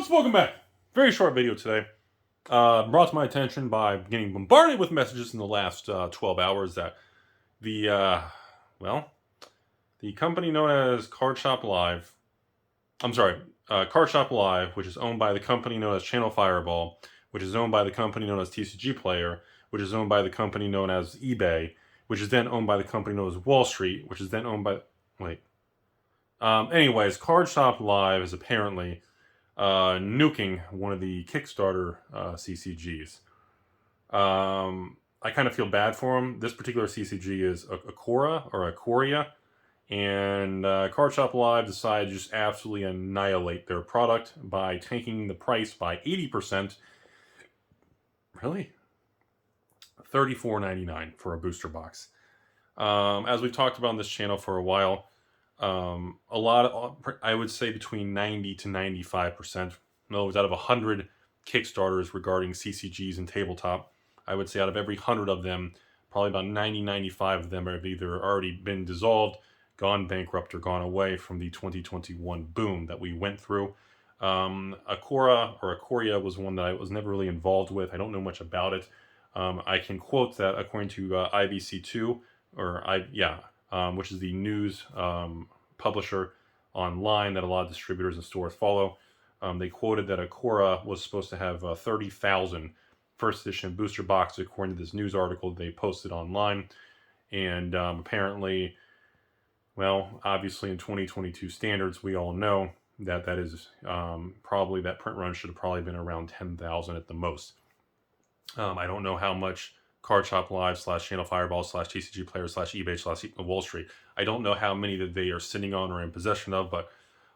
folks, welcome back. Very short video today. Brought to my attention by getting bombarded with messages in the last 12 hours that the company known as CardShopLive, CardShopLive, which is owned by the company known as Channel Fireball, which is owned by the company known as TCG Player, which is owned by the company known as eBay, which is then owned by the company known as Wall Street, which is then owned by... anyways, CardShopLive is apparently nuking one of the Kickstarter CCGs. I kind of feel bad for them. This particular CCG is AKORA or AKORA, and CardShopLive decided to just absolutely annihilate their product by tanking the price by 80%. Really? $34.99 for a booster box. As we've talked about on this channel for a while, I would say between 90 to 95%. In other words, out of 100 Kickstarters regarding CCGs and tabletop, I would say out of every 100 of them, probably about 95 of them have either already been dissolved, gone bankrupt, or gone away from the 2021 boom that we went through. AKORA was one that I was never really involved with. I don't know much about it. I can quote that according to IBC2, which is the news publisher online that a lot of distributors and stores follow. They quoted that AKORA was supposed to have 30,000 first edition booster boxes according to this news article they posted online. And apparently, well, obviously in 2022 standards, we all know that that is probably, that print run should have probably been around 10,000 at the most. I don't know how much CardShopLive / Channel Fireball / TCG Player / eBay / Wall Street. I don't know how many that they are sitting on or in possession of, but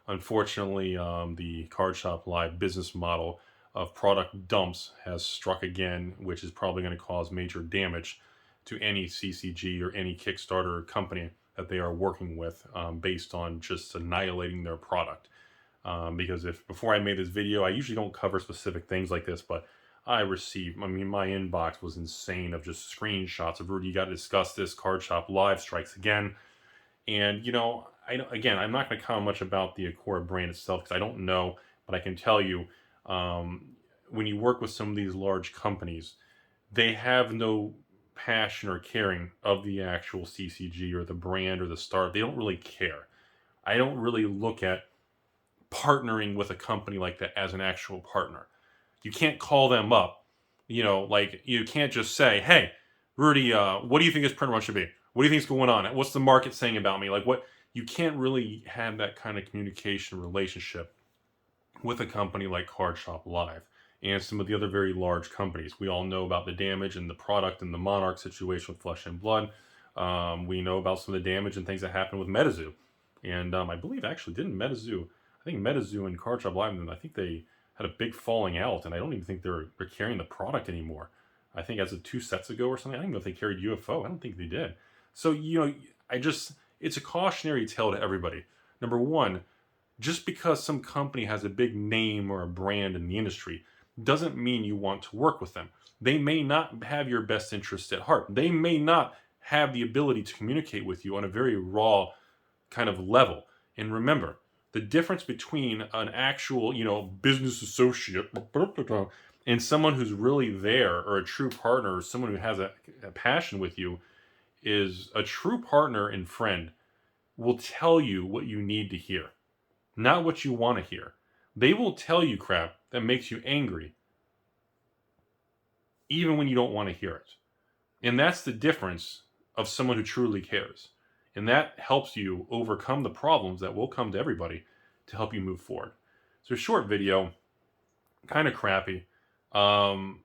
unfortunately, the CardShopLive business model of product dumps has struck again, which is probably going to cause major damage to any CCG or any Kickstarter company that they are working with, based on just annihilating their product. Because before I made this video, I usually don't cover specific things like this, but my inbox was insane of just screenshots of, Rudy, you got to discuss this, CardShopLive strikes again. And, I'm not going to comment much about the AKORA brand itself because I don't know, but I can tell you, when you work with some of these large companies, they have no passion or caring of the actual CCG or the brand or the start. They don't really care. I don't really look at partnering with a company like that as an actual partner. You can't call them up, you can't just say, hey, Rudy, what do you think this print run should be? What do you think is going on? What's the market saying about me? You can't really have that kind of communication relationship with a company like CardShopLive and some of the other very large companies. We all know about the damage and the product and the Monarch situation with Flesh and Blood. We know about some of the damage and things that happened with MetaZoo. And I believe actually MetaZoo and CardShopLive, I think they had a big falling out, and I don't even think they're carrying the product anymore. I think as of 2 sets ago or something, I don't even know if they carried UFO. I don't think they did. So, it's a cautionary tale to everybody. Number one, just because some company has a big name or a brand in the industry doesn't mean you want to work with them. They may not have your best interest at heart. They may not have the ability to communicate with you on a very raw kind of level. And remember, the difference between an actual, business associate and someone who's really there, or a true partner, or someone who has a passion with you, is a true partner and friend will tell you what you need to hear, not what you want to hear. They will tell you crap that makes you angry, even when you don't want to hear it. And that's the difference of someone who truly cares. And that helps you overcome the problems that will come to everybody to help you move forward. So, short video, kind of crappy. In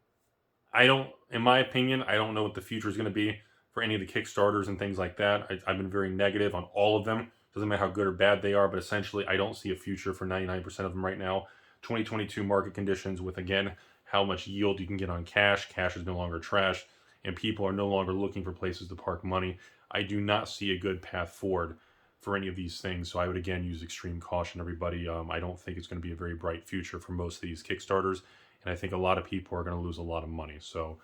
my opinion, I don't know what the future is going to be for any of the Kickstarters and things like that. I've been very negative on all of them. Doesn't matter how good or bad they are, but essentially I don't see a future for 99% of them right now. 2022 market conditions with, again, how much yield you can get on cash. Cash is no longer trash, and people are no longer looking for places to park money. I do not see a good path forward for any of these things, so I would again use extreme caution, everybody. I don't think it's going to be a very bright future for most of these Kickstarters, and I think a lot of people are going to lose a lot of money. So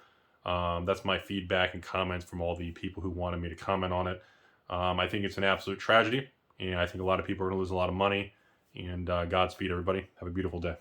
that's my feedback and comments from all the people who wanted me to comment on it. I think it's an absolute tragedy, and I think a lot of people are going to lose a lot of money, and Godspeed, everybody. Have a beautiful day.